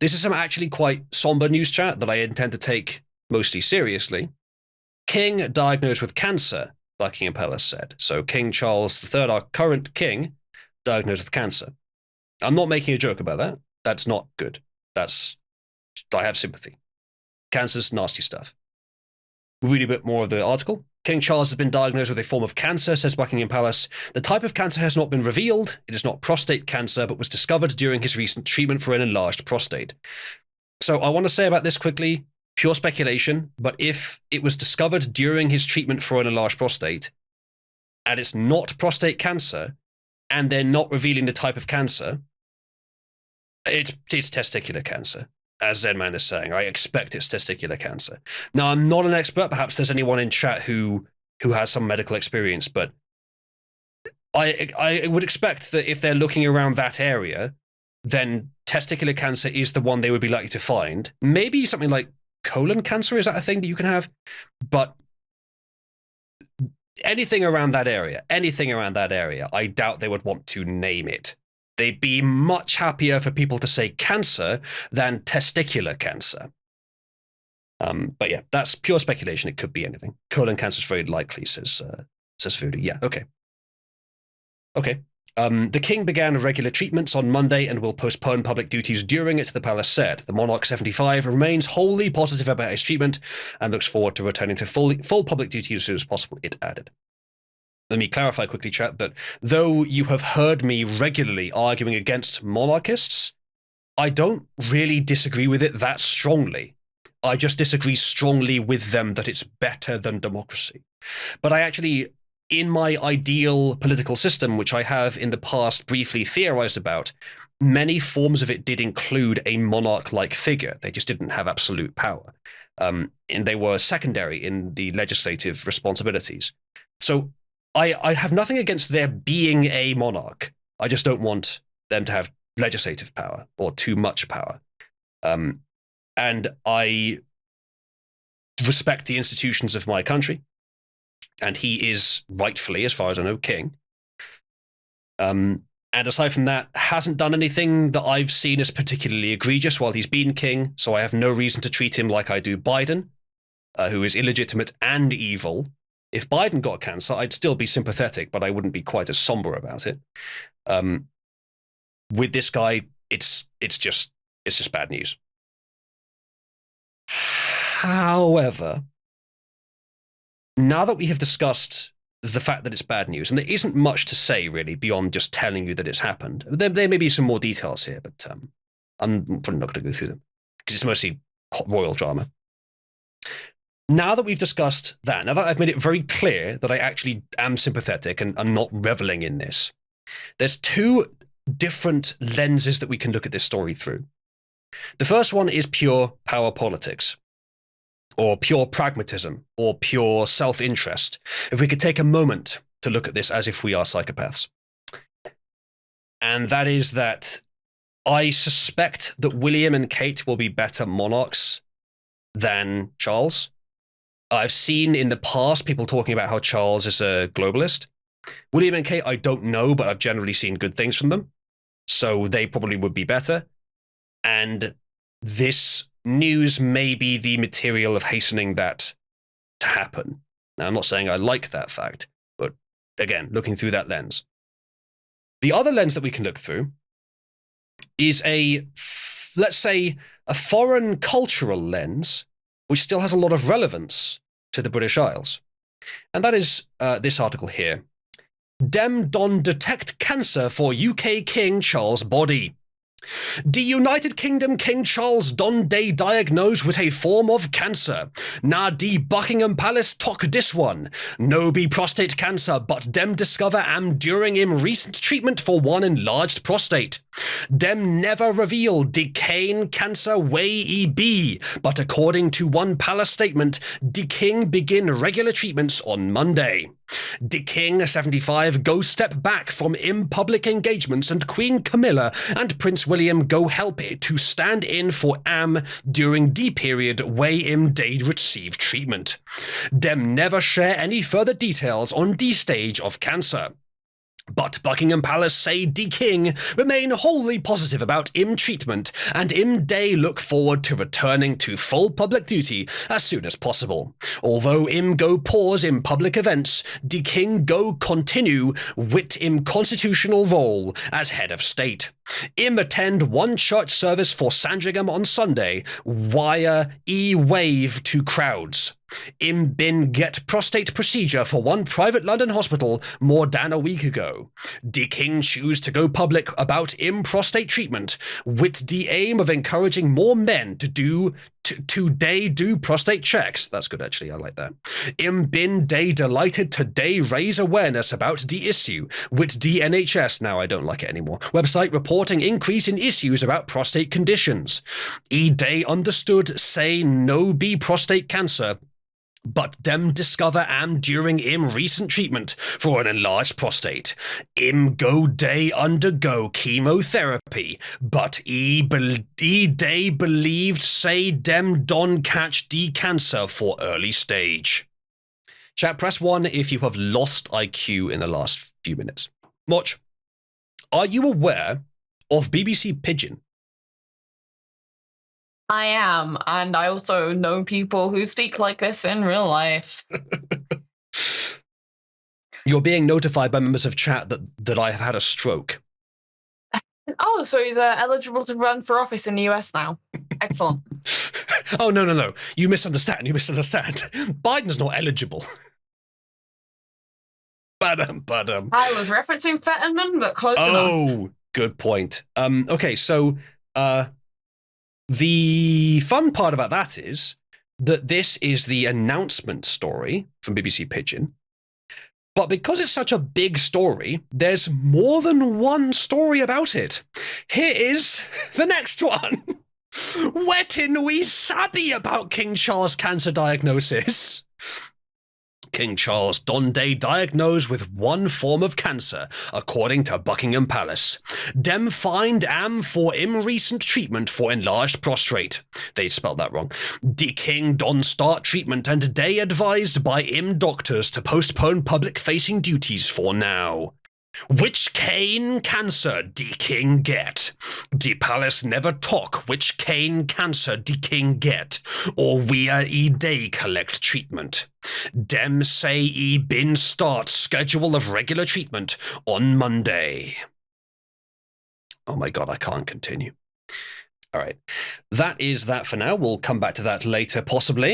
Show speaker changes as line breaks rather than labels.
This is some actually quite somber news, chat, that I intend to take mostly seriously. King diagnosed with cancer, Buckingham Palace said. So King Charles III, our current king, diagnosed with cancer. I'm not making a joke about that. That's not good. I have sympathy. Cancer's nasty stuff. We'll read a bit more of the article. King Charles has been diagnosed with a form of cancer, says Buckingham Palace. The type of cancer has not been revealed. It is not prostate cancer, but was discovered during his recent treatment for an enlarged prostate. So I want to say about this quickly, pure speculation, but if it was discovered during his treatment for an enlarged prostate, and it's not prostate cancer, and they're not revealing the type of cancer, it's testicular cancer. As Zenman is saying, I expect it's testicular cancer. Now, I'm not an expert. Perhaps there's anyone in chat who has some medical experience, but I would expect that if they're looking around that area, then testicular cancer is the one they would be likely to find. Maybe something like colon cancer, is that a thing that you can have? But anything around that area, I doubt they would want to name it. They'd be much happier for people to say cancer than testicular cancer. But yeah, that's pure speculation. It could be anything. Colon cancer is very likely, says Voodoo. Yeah, okay. The king began regular treatments on Monday and will postpone public duties during it, the palace said. The monarch, 75, remains wholly positive about his treatment and looks forward to returning to full public duty as soon as possible, it added. Let me clarify quickly, chat, that though you have heard me regularly arguing against monarchists, I don't really disagree with it that strongly. I just disagree strongly with them that it's better than democracy. But I actually, in my ideal political system, which I have in the past briefly theorized about, many forms of it did include a monarch-like figure. They just didn't have absolute power. And they were secondary in the legislative responsibilities. So I have nothing against there being a monarch. I just don't want them to have legislative power or too much power. And I respect the institutions of my country. And he is rightfully, as far as I know, king. And aside from that, hasn't done anything that I've seen as particularly egregious while he's been king. So I have no reason to treat him like I do Biden, who is illegitimate and evil. If Biden got cancer, I'd still be sympathetic, but I wouldn't be quite as somber about it. With this guy, it's just bad news. However, now that we have discussed the fact that it's bad news, and there isn't much to say really beyond just telling you that it's happened. There may be some more details here, but I'm probably not going to go through them because it's mostly royal drama. Now that we've discussed that, now that I've made it very clear that I actually am sympathetic and I'm not reveling in this, there's two different lenses that we can look at this story through. The first one is pure power politics, or pure pragmatism, or pure self-interest. If we could take a moment to look at this as if we are psychopaths. And that is that I suspect that William and Kate will be better monarchs than Charles. I've seen in the past people talking about how Charles is a globalist. William and Kate, I don't know, but I've generally seen good things from them. So they probably would be better. And this news may be the material of hastening that to happen. Now, I'm not saying I like that fact, but again, looking through that lens. The other lens that we can look through is let's say, a foreign cultural lens, which still has a lot of relevance to the British Isles. And that is this article here. Dem Don detect cancer for UK King Charles body. The United Kingdom King Charles Don Day diagnosed with a form of cancer. Na di Buckingham Palace talk this one. No be prostate cancer, but dem discover am during him recent treatment for one enlarged prostate. Dem never reveal the Kane cancer way e be, but according to one palace statement, the king begin regular treatments on Monday. The King, 75, go step back from in-public engagements and Queen Camilla and Prince William go help it to stand in for Am during the period where im did receive treatment. Dem never share any further details on the stage of cancer. But Buckingham Palace say D King remain wholly positive about im treatment, and im day look forward to returning to full public duty as soon as possible. Although im go pause in public events, D King go continue wit im constitutional role as head of state. Im attend one church service for Sandringham on Sunday, via e-wave to crowds. Im bin get prostate procedure for one private London hospital more than a week ago. D King choose to go public about im prostate treatment, with the aim of encouraging more men to do prostate checks. That's good, actually. I like that. Im bin day delighted today raise awareness about the issue, with the NHS, now I don't like it anymore, website reporting increase in issues about prostate conditions. E day understood say no be prostate cancer, but dem discover am during im recent treatment for an enlarged prostate. Im go day undergo chemotherapy, but e day believed say dem don catch d cancer for early stage. Chat, press 1 if you have lost IQ in the last few minutes. Motch, are you aware of BBC Pidgin?
I am, and I also know people who speak like this in real life.
You're being notified by members of chat that I have had a stroke.
Oh, so he's eligible to run for office in the US now. Excellent.
Oh, no. You misunderstand. Biden's not eligible. But
I was referencing Fetterman, but close enough.
Oh, good point. Okay, so the fun part about that is that this is the announcement story from BBC Pidgin. But because it's such a big story, there's more than one story about it. Here is the next one. Wetin we sabi about King Charles' cancer diagnosis. King Charles Donday diagnosed with one form of cancer, according to Buckingham Palace. Dem find am for im recent treatment for enlarged prostate. They spelled that wrong. D King don start treatment and day advised by im doctors to postpone public-facing duties for now. Which cane cancer D King get? The palace never talk which cane cancer D King get, or where e day collect treatment. Dem say e bin start schedule of regular treatment on Monday. Oh my god, I can't continue. All right, that is that for now. We'll come back to that later, possibly.